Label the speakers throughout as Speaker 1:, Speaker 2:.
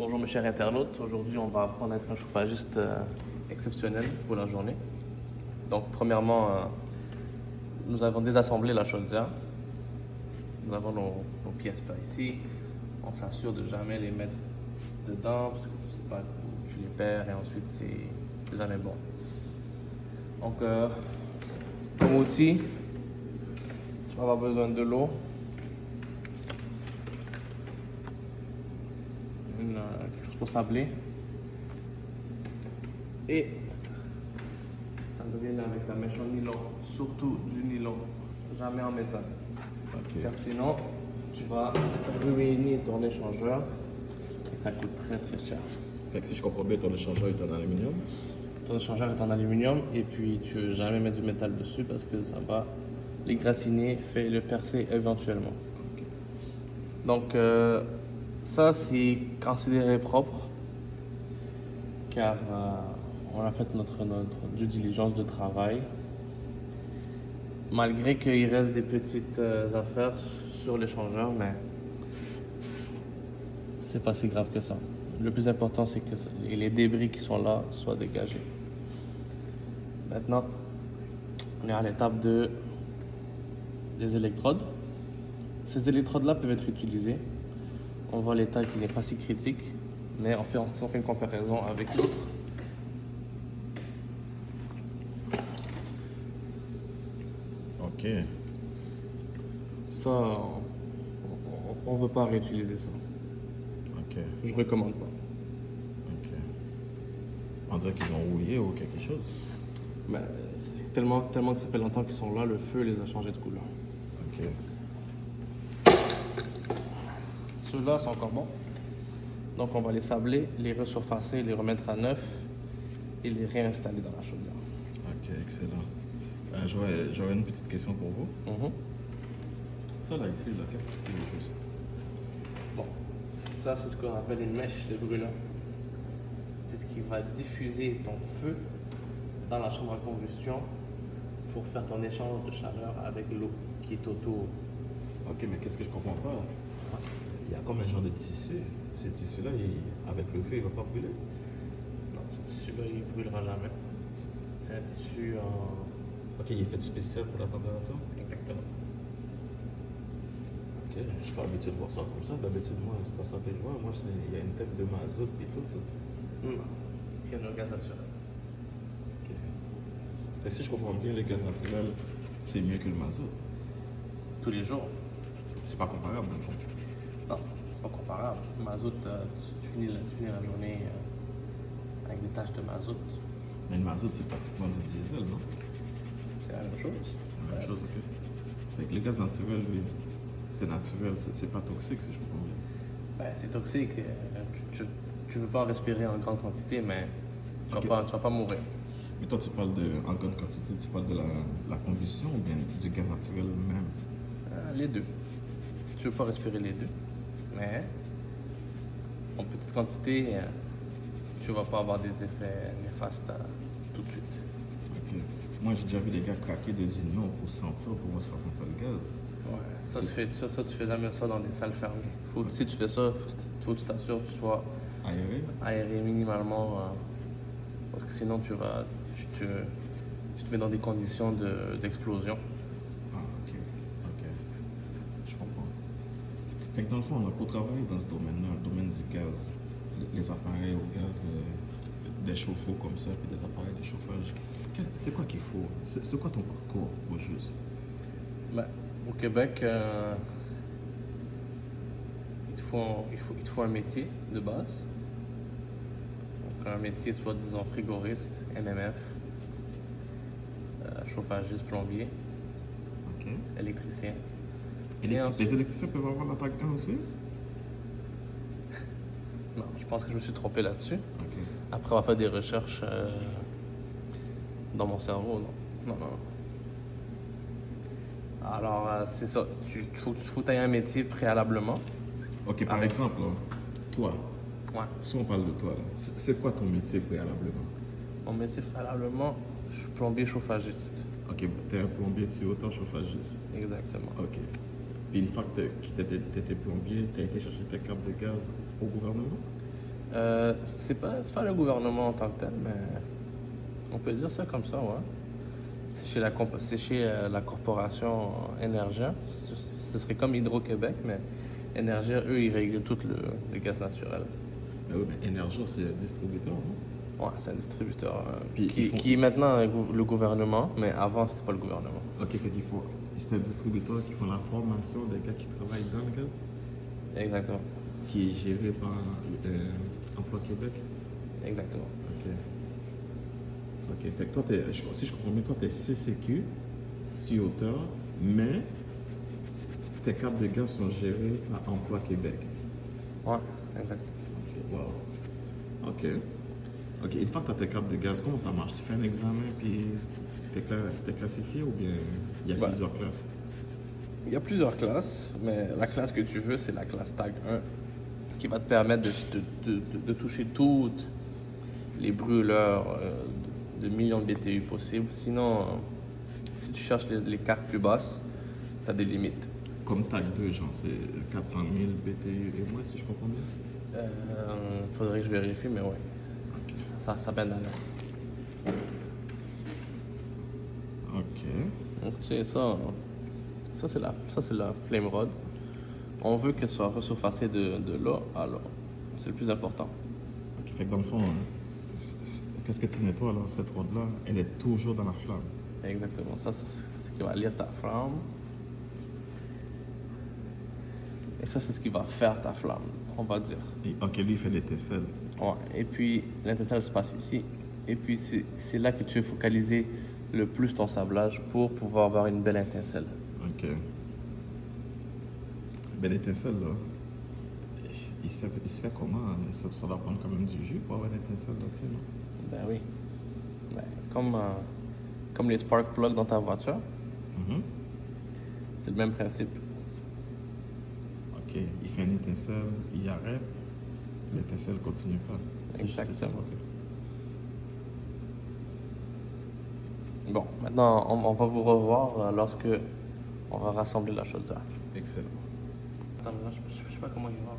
Speaker 1: Bonjour mes chers internautes, aujourd'hui on va apprendre à être un chauffagiste exceptionnel pour la journée. Donc premièrement, nous avons désassemblé la chaudière. Nous avons nos pièces par ici. On s'assure de jamais les mettre dedans parce que tu sais pas où tu les perds et ensuite c'est jamais bon. Donc comme outil, tu vas avoir besoin de l'eau. Quelque chose pour sabler. Et ça devient avec la mèche en nylon, surtout du nylon, jamais en métal.
Speaker 2: Ok.
Speaker 1: Car sinon, tu vas ruiner ton échangeur et ça coûte très très cher.
Speaker 2: Fait que si je comprends bien, ton échangeur est en aluminium.
Speaker 1: Ton échangeur est en aluminium et puis tu ne veux jamais mettre du métal dessus parce que ça va les gratiner, fait le percer éventuellement. Donc ça c'est considéré propre car on a fait notre due diligence de travail. Malgré qu'il reste des petites affaires sur l'échangeur, mais c'est pas si grave que ça. Le plus important c'est que les débris qui sont là soient dégagés. Maintenant, on est à l'étape des électrodes. Ces électrodes-là peuvent être utilisées. On voit l'état qui n'est pas si critique, mais si on fait une comparaison avec l'autre,
Speaker 2: Ok.
Speaker 1: ça, on ne veut pas réutiliser ça.
Speaker 2: Ok.
Speaker 1: Je ne recommande pas.
Speaker 2: Ok. On dirait qu'ils ont rouillé ou quelque chose.
Speaker 1: Mais c'est tellement que ça fait longtemps qu'ils sont là, le feu les a changés de couleur.
Speaker 2: Ok.
Speaker 1: Ceux-là sont encore bons. Donc on va les sabler, les resurfacer, les remettre à neuf et les réinstaller dans la chaudière.
Speaker 2: Ok, excellent. J'aurais une petite question pour vous. Ça là, ici, là, qu'est-ce que c'est juste?
Speaker 1: Bon, ça c'est ce qu'on appelle une mèche de brûlant. C'est ce qui va diffuser ton feu dans la chambre à combustion pour faire ton échange de chaleur avec l'eau qui est autour.
Speaker 2: Ok, mais qu'est-ce que je comprends pas? Il y a comme un genre de tissu. Ce tissu-là, avec le feu, il va pas brûler.
Speaker 1: Non, ce tissu-là, il ne brûlera jamais. C'est un tissu en...
Speaker 2: Ok, il est fait spécial pour la température.
Speaker 1: Exactement.
Speaker 2: Ok, je suis pas habitué de voir ça comme ça. D'habitude, moi, c'est pas ça que je vois. Moi, il y a une tête de mazout et tout.
Speaker 1: Non, c'est un gaz naturel.
Speaker 2: Ok. Et si je comprends bien, le gaz naturel, c'est mieux que le mazout.
Speaker 1: Tous les jours.
Speaker 2: C'est pas comparable, dans le fond.
Speaker 1: Non, c'est pas comparable. Mazout, tu finis la journée avec des taches de mazout.
Speaker 2: Mais le mazout, c'est pratiquement du diesel, non?
Speaker 1: C'est la même chose.
Speaker 2: La même chose, ok. Fait que le gaz naturel, lui, c'est naturel, c'est pas toxique, si je comprends bien.
Speaker 1: Ben, c'est toxique. Tu veux pas en respirer en grande quantité, mais tu
Speaker 2: Ok.
Speaker 1: vas pas mourir.
Speaker 2: Mais toi, tu parles en grande quantité, tu parles de la combustion ou bien du gaz naturel même?
Speaker 1: Les deux. Tu veux pas respirer les deux, mais en petite quantité, tu vas pas avoir des effets néfastes tout de suite.
Speaker 2: Ok. Moi, j'ai déjà vu des gars craquer des unions pour sentir, pour voir si ça sentait le gaz.
Speaker 1: Ouais, ça,
Speaker 2: C'est-
Speaker 1: tu fais jamais ça dans des salles fermées. Si tu fais ça, faut que tu t'assures que tu sois
Speaker 2: Aéré?
Speaker 1: aéré minimalement, parce que sinon tu te mets dans des conditions d'explosion.
Speaker 2: Ah, ok. Ok. Je comprends. Fait que dans le fond, là, pour travailler dans ce domaine-là, le domaine du gaz, les appareils au gaz, des chauffe-eau comme ça, puis des appareils de chauffage, c'est quoi qu'il faut? C'est quoi ton parcours au juste?
Speaker 1: Ben, au Québec, il te faut un métier de base. Donc, un métier, soit disons frigoriste, MMF, chauffagiste, plombier,
Speaker 2: Ok.
Speaker 1: électricien.
Speaker 2: Et
Speaker 1: Et ensuite-
Speaker 2: les électriciens peuvent avoir la TAC 1 aussi?
Speaker 1: Non, je pense que je me suis trompé là-dessus.
Speaker 2: Ok.
Speaker 1: Après avoir fait des recherches dans mon cerveau, non. Alors, c'est ça. Il faut que tu aies un métier préalablement.
Speaker 2: Ok, par
Speaker 1: Avec-
Speaker 2: exemple, là, toi,
Speaker 1: Ouais.
Speaker 2: si on parle de toi, là, c'est quoi ton métier préalablement?
Speaker 1: Mon métier préalablement, je suis plombier chauffagiste.
Speaker 2: Ok, t'es un plombier, tu es autant chauffagiste.
Speaker 1: Exactement.
Speaker 2: Ok. Puis une fois que t'étais plombier, t'as été chercher ta carte de gaz au gouvernement?
Speaker 1: C'est pas le gouvernement en tant que tel, mais on peut dire ça comme ça, ouais. C'est chez la corporation Énergia. Ce serait comme Hydro-Québec, mais Énergia, eux, ils règlent tout le gaz naturel.
Speaker 2: Mais oui, mais Énergie, c'est un distributeur, non?
Speaker 1: Ouais, c'est un distributeur
Speaker 2: Puis ils font-
Speaker 1: qui est maintenant le gouvernement, mais avant, c'était pas le gouvernement.
Speaker 2: Ok, fait qu'il faut. C'est un distributeur qui font la formation des gars qui travaillent dans le gaz,
Speaker 1: Exactement.
Speaker 2: qui est géré par Emploi Québec.
Speaker 1: Exactement.
Speaker 2: Ok. Ok, fait que toi, si je comprends bien, toi, t'es CCQ, tu es auteur, mais tes cartes de gaz sont gérées par Emploi Québec.
Speaker 1: Ouais, exact.
Speaker 2: Ok, wow. Ok. Ok, une fois que tu as tes cartes de gaz, comment ça marche? Tu fais un examen puis t'es classifié ou bien il y a
Speaker 1: Ouais.
Speaker 2: plusieurs classes?
Speaker 1: Il y a plusieurs classes, mais la classe que tu veux, c'est la classe TAG 1, qui va te permettre de toucher toutes les brûleurs de millions de BTU possibles. Sinon, si tu cherches les cartes plus basses, tu as des limites.
Speaker 2: Comme TAG 2, genre, c'est 400 000 BTU et moins, si je comprends bien.
Speaker 1: Faudrait que je vérifie, mais ouais,
Speaker 2: Ok.
Speaker 1: ça peine d'aller.
Speaker 2: Ok.
Speaker 1: Donc, c'est ça. Ça, c'est la flame rod. On veut qu'elle soit ressurfacée de là à là. C'est le plus important.
Speaker 2: Ok, fait que dans le fond, qu'est-ce que tu nettoies là? Cette rod-là, elle est toujours dans la flamme.
Speaker 1: Exactement. Ça, c'est ce qui va lire ta flamme. Et ça, c'est ce qui va faire ta flamme, on va dire.
Speaker 2: Et, ok, lui, il fait l'étincelle.
Speaker 1: Ouais. Et puis, l'étincelle se passe ici. Et puis, c'est là que tu veux focaliser le plus ton sablage pour pouvoir avoir une belle étincelle.
Speaker 2: Ok. Ben, l'étincelle, là, il se fait comment? Ça doit prendre quand même du jus pour avoir une étincelle là-dessus, non?
Speaker 1: Ben oui. Ben, comme les spark plugs dans ta voiture,
Speaker 2: Mhm.
Speaker 1: c'est le même principe.
Speaker 2: Ok, il fait une étincelle, il arrête, l'étincelle continue pas.
Speaker 1: Exactement.
Speaker 2: Ok.
Speaker 1: Bon, maintenant, on va vous revoir lorsque on va rassembler la chaudière.
Speaker 2: Excellent.
Speaker 1: Attends, là, je sais pas comment il va.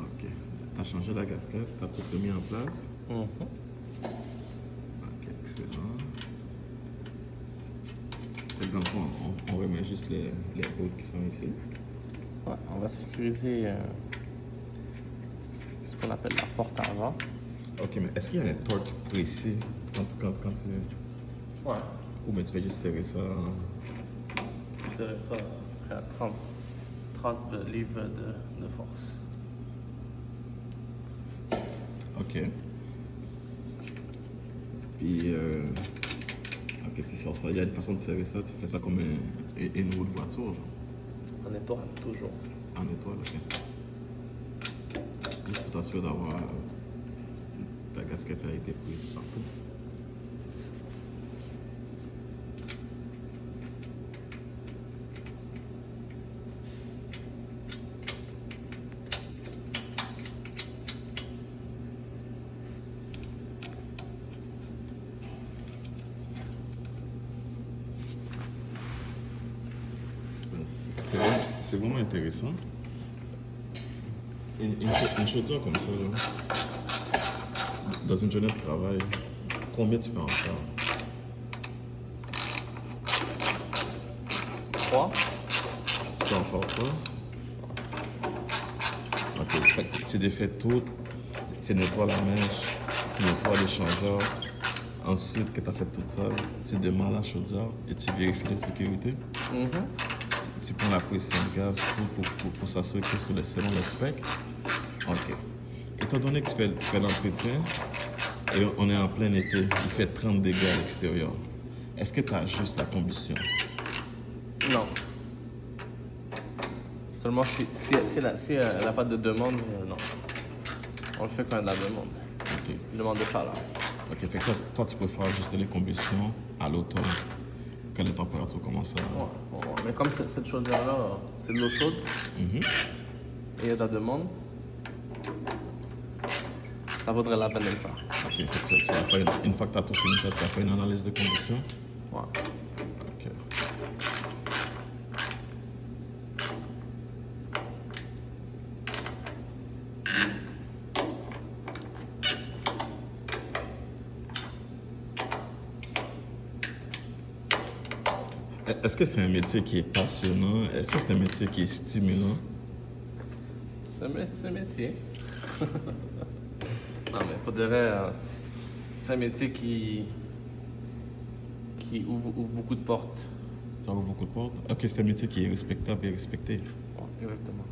Speaker 2: Ok. Tu as changé la gasquette, tu as tout remis en place.
Speaker 1: Mhm.
Speaker 2: Ok, excellent. Fait que dans le fond, on remet juste les routes qui sont ici.
Speaker 1: Ouais, on va sécuriser ce qu'on appelle la porte avant.
Speaker 2: Ok, mais est-ce qu'il y a un torque précis quand tu...
Speaker 1: Ouais.
Speaker 2: Ou mais tu fais juste serrer ça?
Speaker 1: Je dirais ça à 30 livres de force.
Speaker 2: Ok. Puis, ok, tu sors ça. Il y a une façon de serrer ça. Tu fais ça comme une roue de voiture, genre.
Speaker 1: En étoile, toujours.
Speaker 2: En étoile, ok. Juste pour t'assurer d'avoir ta gasquette a été prise partout. C'est vraiment intéressant. Une chaudière comme ça, là, dans une journée de travail, combien tu peux en faire?
Speaker 1: 3.
Speaker 2: Tu peux en faire quoi? Ok, fait que tu défais tout, tu nettoies la mèche, tu nettoies l'échangeur. Ensuite que tu as fait tout ça, tu démarres la chaudière et tu vérifies la sécurité. Tu prends la pression de gaz pour s'assurer que c'est selon le spec. Ok. Étant donné que tu fais l'entretien, et on est en plein été, il fait 30 degrés à l'extérieur, est-ce que tu ajustes la combustion?
Speaker 1: Non. Seulement si elle n'a pas de demande, non. On le fait quand il y a de la demande.
Speaker 2: Ok.
Speaker 1: Demande de chaleur.
Speaker 2: Ok, fait que toi, tu préfères ajuster les combustions à l'automne, quand les températures commencent à...
Speaker 1: Ouais. Mais comme cette chaudière-là, c'est de l'eau chaude
Speaker 2: Mhm.
Speaker 1: et il y a de la demande, ça vaudrait la peine de le faire.
Speaker 2: Ok, fait que tu vas faire une fois que tu as tout fini, tu vas faire une analyse de combustion.
Speaker 1: Ouais.
Speaker 2: Ok. Est-ce que c'est un métier qui est passionnant? Est-ce que c'est un métier qui est stimulant?
Speaker 1: C'est un métier. Non, mais pour de vrai, c'est un métier qui ouvre beaucoup de portes.
Speaker 2: Ça ouvre beaucoup de portes. Ok, c'est un métier qui est respectable et respecté.
Speaker 1: Ouais, exactement.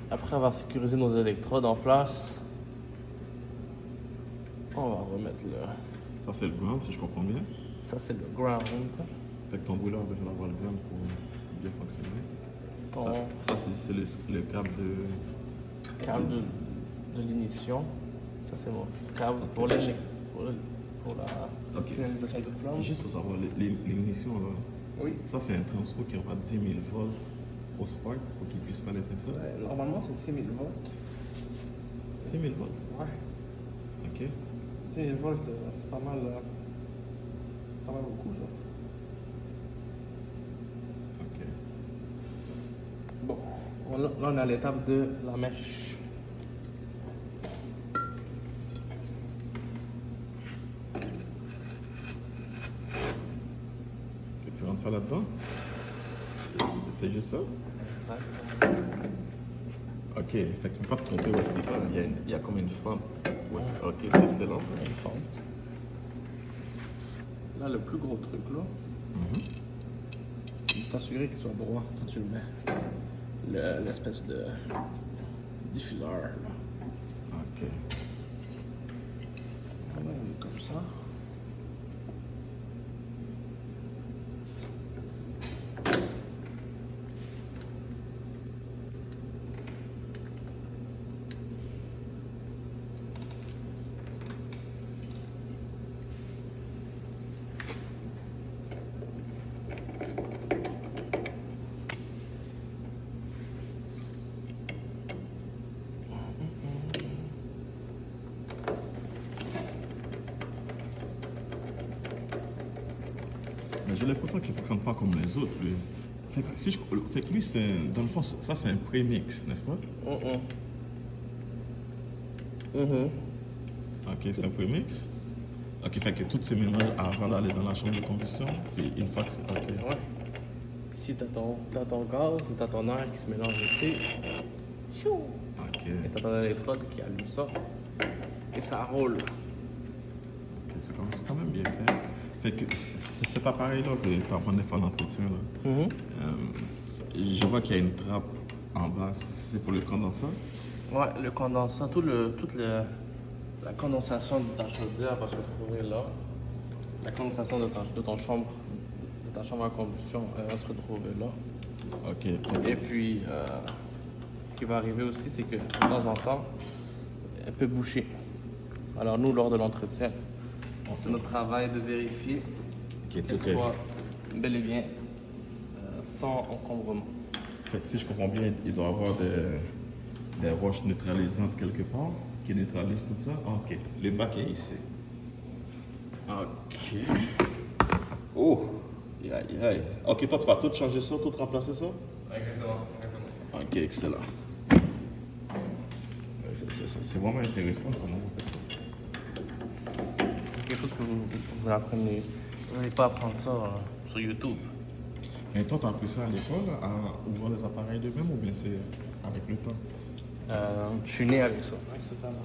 Speaker 1: Après avoir sécurisé nos électrodes en place, on va remettre le...
Speaker 2: Ça, c'est le ground, si je comprends bien.
Speaker 1: Ça, c'est le ground.
Speaker 2: Fait que ton brûleur a besoin d'avoir le ground pour bien fonctionner.
Speaker 1: Ton
Speaker 2: Ça, c'est le câble de...
Speaker 1: câble de l'ignition. Ça, c'est mon câble pour la
Speaker 2: Ok.
Speaker 1: signalisation de flamme.
Speaker 2: Juste pour savoir, l'ignition, là,
Speaker 1: Oui.
Speaker 2: ça, c'est un transfo qui envoie 10 000 volts au spark pour qu'il puisse pas l'étincelle.
Speaker 1: Normalement, c'est 6000 volts.
Speaker 2: 6 000 volts?
Speaker 1: Ouais.
Speaker 2: Ok.
Speaker 1: 6000 volts, c'est pas mal beaucoup, là.
Speaker 2: Ok.
Speaker 1: Bon, là, on est à l'étape de la mèche.
Speaker 2: Et tu rentres ça là-dedans? C'est juste ça?
Speaker 1: Exact.
Speaker 2: Ok, fait que tu peux pas te tromper où est-ce qu'il est. Il y a comme une fente. Ok, c'est excellent. Ça.
Speaker 1: Une fente. Là, le plus gros truc, là, c'est de t'assurer qu'il soit droit quand tu le mets. L'espèce de diffuseur, là.
Speaker 2: Ok.
Speaker 1: Voilà, il est comme ça.
Speaker 2: Mais j'ai l'impression qu'il ne fonctionne pas comme les autres, lui. Fait que lui, dans le fond, ça, c'est un prémix, n'est-ce pas? Ok, c'est un prémix. Ok, fait que tout se mélange avant d'aller dans la chambre de combustion. Puis une fois que c'est. Ok.
Speaker 1: Ouais. Si t'as ton gaz ou t'as ton air qui se mélange ici, chou,
Speaker 2: Ok.
Speaker 1: et t'as ton électrode qui allume ça, et ça roule.
Speaker 2: Ok, c'est quand même bien fait. Fait que cet appareil-là que tu es en train de faire l'entretien, là, je vois qu'il y a une trappe en bas. C'est pour le condensat?
Speaker 1: Ouais, le condensat, la condensation de ta chaudière va se retrouver là. La condensation de ta chambre à combustion elle va se retrouver là.
Speaker 2: Ok.
Speaker 1: Et puis, ce qui va arriver aussi, c'est que de temps en temps, elle peut boucher. Alors nous, lors de l'entretien, c'est notre travail de vérifier qu'elle soit bel et bien sans encombrement.
Speaker 2: Fait que si je comprends bien, il doit y avoir des roches neutralisantes quelque part qui neutralisent tout ça. Ok, le bac est ici. Ok. Oh, aïe, aïe. Ok, toi, tu vas tout changer ça, tout remplacer ça?
Speaker 1: Exactement.
Speaker 2: Ok, excellent. C'est vraiment intéressant comment vous faites ça.
Speaker 1: C'est quelque chose que vous apprenez. Vous n'allez pas apprendre ça sur YouTube.
Speaker 2: Mais toi, tu as appris ça à l'école, à ouvrir les appareils de même ou bien c'est avec le temps?
Speaker 1: Je suis né avec ça, avec ce talent.